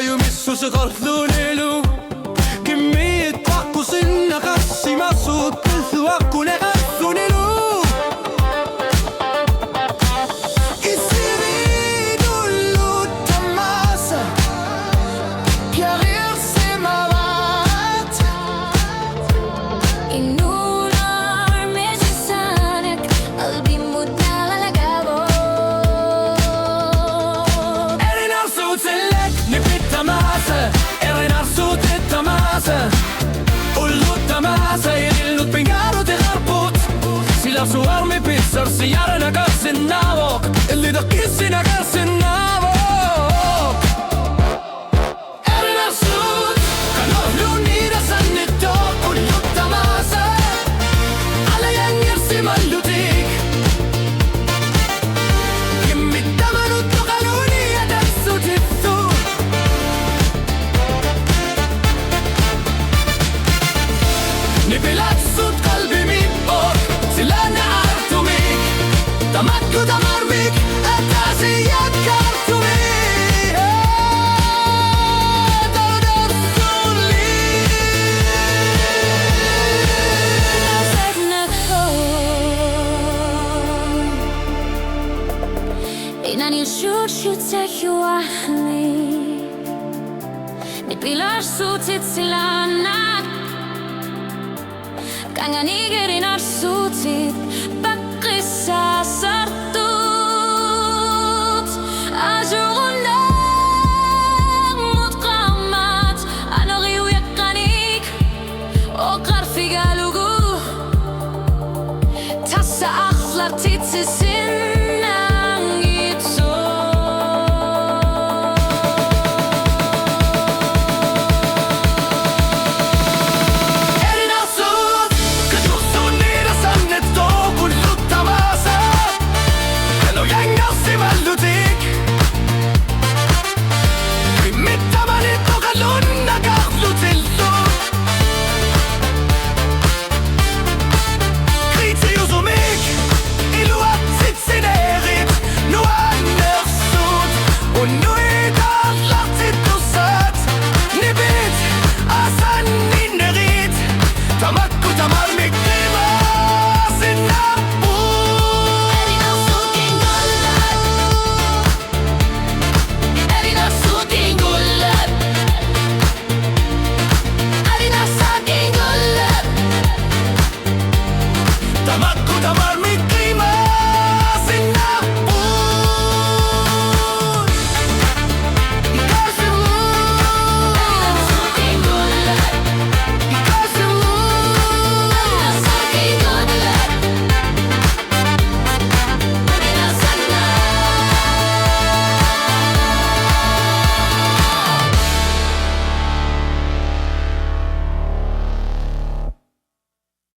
ju missuse qartluunilu كمية طقس النغسي مصوت بالثواق ونغسونيلو Su armi pissar si jara na gassin navok Illi dakkissi na gassin navok Erna sud Kanohlu nira san nittok Ullu tamasa Alla jengirsi mallutik Kimmi tamanu tuqaluni Yadassu tittu Nibilat sud qalbi mitbok Silana artumik Tamakku tamarbik Ataziyat kartumik Tadassulli Nasabna Inani shut tekju ahli Nitbilash sutit silana Kangan igerin arsutit Bakissa sartut Ajuruna mutqamat Anori uyakanik Oqar fi galugu Tassa akhlar titsisin